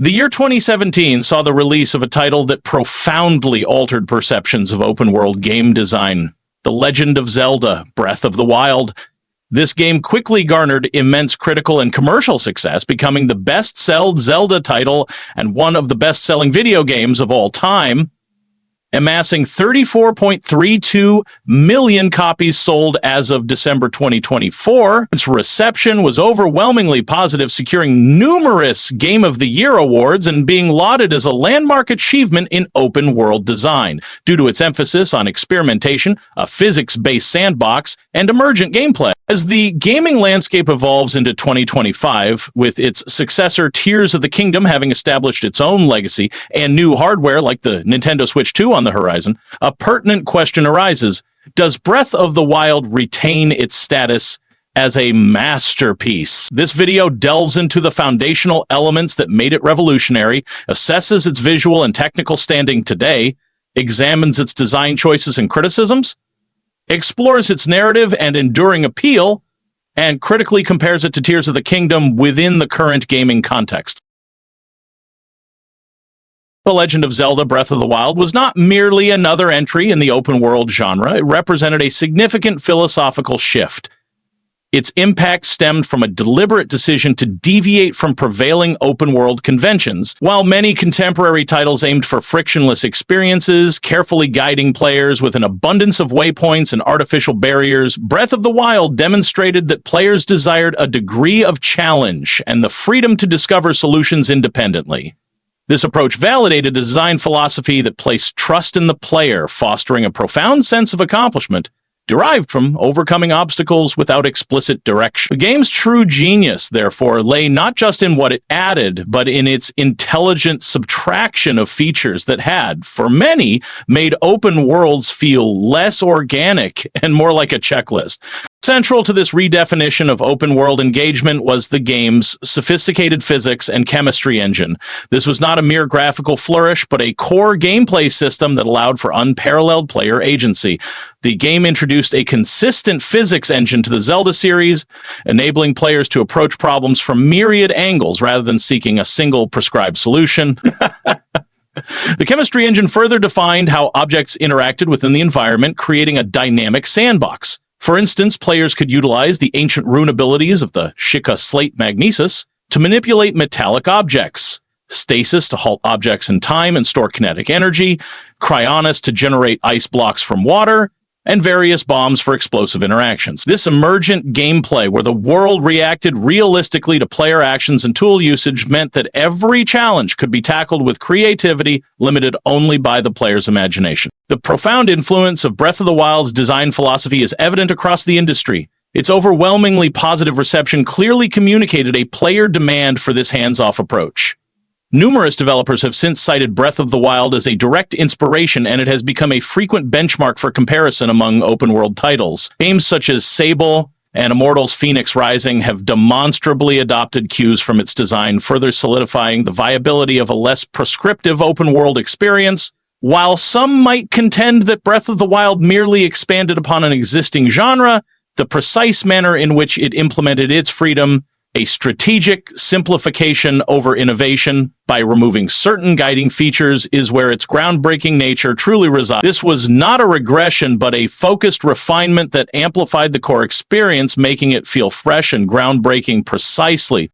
The year 2017 saw the release of a title that profoundly altered perceptions of open-world game design, The Legend of Zelda: Breath of the Wild. This game quickly garnered immense critical and commercial success, becoming the best-sold Zelda title and one of the best-selling video games of all time, amassing 34.32 million copies sold as of December 2024. Its reception was overwhelmingly positive, securing numerous Game of the Year awards and being lauded as a landmark achievement in open-world design, due to its emphasis on experimentation, a physics-based sandbox, and emergent gameplay. As the gaming landscape evolves into 2025, with its successor Tears of the Kingdom having established its own legacy and new hardware like the Nintendo Switch 2 on the horizon, a pertinent question arises: does Breath of the Wild retain its status as a masterpiece? This video delves into the foundational elements that made it revolutionary, assesses its visual and technical standing today, examines its design choices and criticisms, explores its narrative and enduring appeal, and critically compares it to Tears of the Kingdom within the current gaming context. The Legend of Zelda: Breath of the Wild was not merely another entry in the open-world genre. It represented a significant philosophical shift. Its impact stemmed from a deliberate decision to deviate from prevailing open-world conventions. While many contemporary titles aimed for frictionless experiences, carefully guiding players with an abundance of waypoints and artificial barriers, Breath of the Wild demonstrated that players desired a degree of challenge and the freedom to discover solutions independently. This approach validated a design philosophy that placed trust in the player, fostering a profound sense of accomplishment derived from overcoming obstacles without explicit direction. The game's true genius, therefore, lay not just in what it added, but in its intelligent subtraction of features that had, for many, made open worlds feel less organic and more like a checklist. Central to this redefinition of open-world engagement was the game's sophisticated physics and chemistry engine. This was not a mere graphical flourish, but a core gameplay system that allowed for unparalleled player agency. The game introduced a consistent physics engine to the Zelda series, enabling players to approach problems from myriad angles rather than seeking a single prescribed solution. The chemistry engine further defined how objects interacted within the environment, creating a dynamic sandbox. For instance, players could utilize the ancient rune abilities of the Shika Slate Magnesis to manipulate metallic objects, Stasis to halt objects in time and store kinetic energy, Cryonis to generate ice blocks from water, and various bombs for explosive interactions. This emergent gameplay, where the world reacted realistically to player actions and tool usage, meant that every challenge could be tackled with creativity limited only by the player's imagination. The profound influence of Breath of the Wild's design philosophy is evident across the industry. Its overwhelmingly positive reception clearly communicated a player demand for this hands-off approach. Numerous developers have since cited Breath of the Wild as a direct inspiration, and it has become a frequent benchmark for comparison among open-world titles. Games such as Sable and Immortals Phoenix Rising have demonstrably adopted cues from its design, further solidifying the viability of a less prescriptive open-world experience. While some might contend that Breath of the Wild merely expanded upon an existing genre, the precise manner in which it implemented its freedom, a strategic simplification over innovation by removing certain guiding features, is where its groundbreaking nature truly resides. This was not a regression, but a focused refinement that amplified the core experience, making it feel fresh and groundbreaking precisely.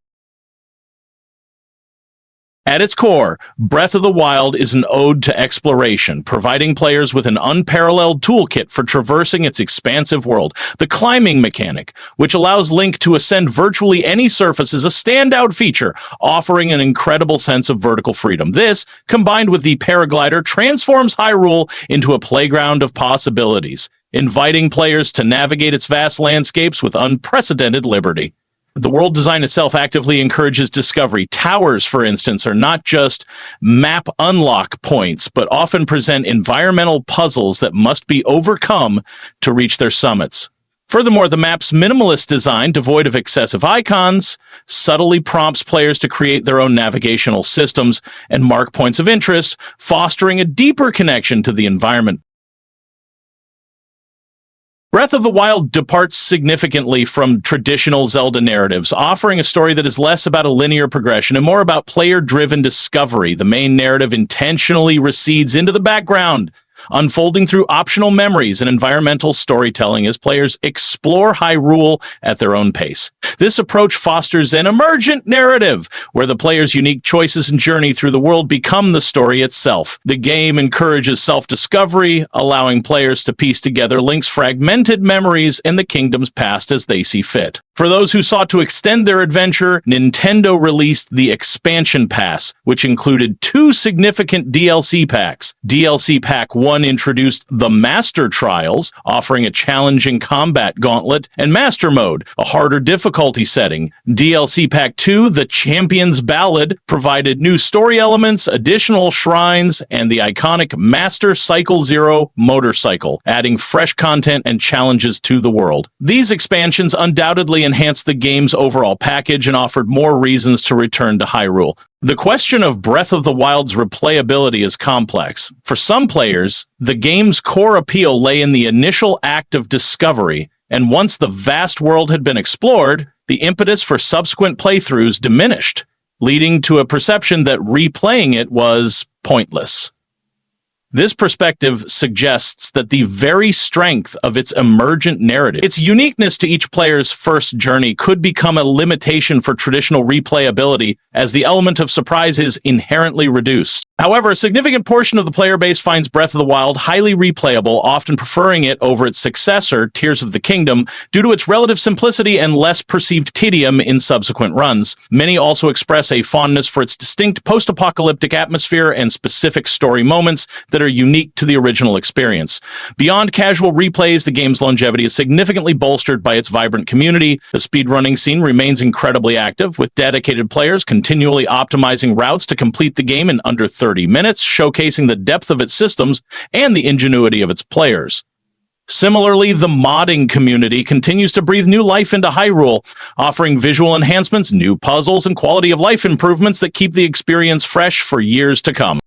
At its core, Breath of the Wild is an ode to exploration, providing players with an unparalleled toolkit for traversing its expansive world. The climbing mechanic, which allows Link to ascend virtually any surface, is a standout feature, offering an incredible sense of vertical freedom. This, combined with the paraglider, transforms Hyrule into a playground of possibilities, inviting players to navigate its vast landscapes with unprecedented liberty. The world design itself actively encourages discovery. Towers, for instance, are not just map unlock points, but often present environmental puzzles that must be overcome to reach their summits. Furthermore, the map's minimalist design, devoid of excessive icons, subtly prompts players to create their own navigational systems and mark points of interest, fostering a deeper connection to the environment. Breath of the Wild departs significantly from traditional Zelda narratives, offering a story that is less about a linear progression and more about player-driven discovery. The main narrative intentionally recedes into the background, unfolding through optional memories and environmental storytelling as players explore Hyrule at their own pace. This approach fosters an emergent narrative, where the player's unique choices and journey through the world become the story itself. The game encourages self-discovery, allowing players to piece together Link's fragmented memories and the kingdom's past as they see fit. For those who sought to extend their adventure, Nintendo released the Expansion Pass, which included 2 significant DLC packs. DLC Pack 1 introduced the Master Trials, offering a challenging combat gauntlet, and Master Mode, a harder difficulty setting. DLC Pack 2, the Champion's Ballad, provided new story elements, additional shrines, and the iconic Master Cycle Zero motorcycle, adding fresh content and challenges to the world. These expansions undoubtedly enhanced the game's overall package and offered more reasons to return to Hyrule. The question of Breath of the Wild's replayability is complex. For some players, the game's core appeal lay in the initial act of discovery, and once the vast world had been explored, the impetus for subsequent playthroughs diminished, leading to a perception that replaying it was pointless. This perspective suggests that the very strength of its emergent narrative, its uniqueness to each player's first journey, could become a limitation for traditional replayability, as the element of surprise is inherently reduced. However, a significant portion of the player base finds Breath of the Wild highly replayable, often preferring it over its successor, Tears of the Kingdom, due to its relative simplicity and less perceived tedium in subsequent runs. Many also express a fondness for its distinct post-apocalyptic atmosphere and specific story moments that are unique to the original experience. Beyond casual replays, the game's longevity is significantly bolstered by its vibrant community. The speedrunning scene remains incredibly active, with dedicated players continually optimizing routes to complete the game in under 30 minutes, showcasing the depth of its systems and the ingenuity of its players. Similarly, the modding community continues to breathe new life into Hyrule, offering visual enhancements, new puzzles, and quality of life improvements that keep the experience fresh for years to come.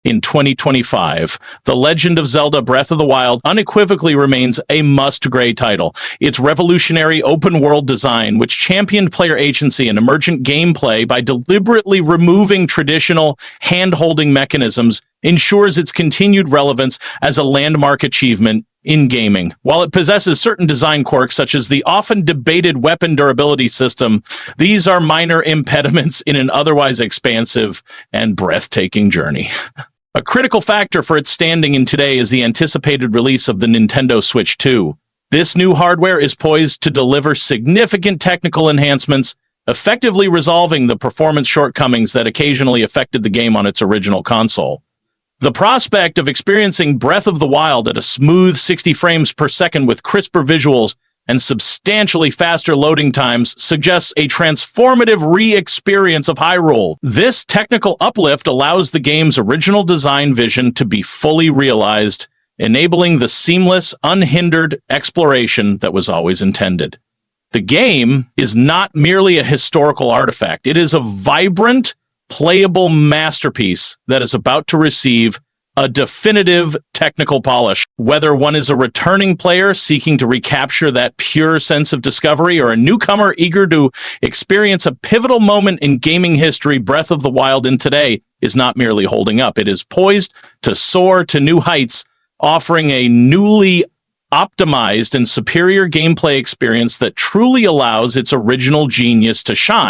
In 2025, The Legend of Zelda Breath of the Wild unequivocally remains a must-grade title. Its revolutionary open-world design, which championed player agency and emergent gameplay by deliberately removing traditional hand-holding mechanisms, ensures its continued relevance as a landmark achievement in gaming. While it possesses certain design quirks, such as the often debated weapon durability system, these are minor impediments in an otherwise expansive and breathtaking journey. A critical factor for its standing in today is the anticipated release of the Nintendo Switch 2. This new hardware is poised to deliver significant technical enhancements, effectively resolving the performance shortcomings that occasionally affected the game on its original console. The prospect of experiencing Breath of the Wild at a smooth 60 frames per second with crisper visuals and substantially faster loading times suggests a transformative re-experience of Hyrule. This technical uplift allows the game's original design vision to be fully realized, enabling the seamless, unhindered exploration that was always intended. The game is not merely a historical artifact. It is a vibrant, playable masterpiece that is about to receive a definitive technical polish. Whether one is a returning player seeking to recapture that pure sense of discovery or a newcomer eager to experience a pivotal moment in gaming history, Breath of the Wild in today is not merely holding up. It is poised to soar to new heights, offering a newly optimized and superior gameplay experience that truly allows its original genius to shine.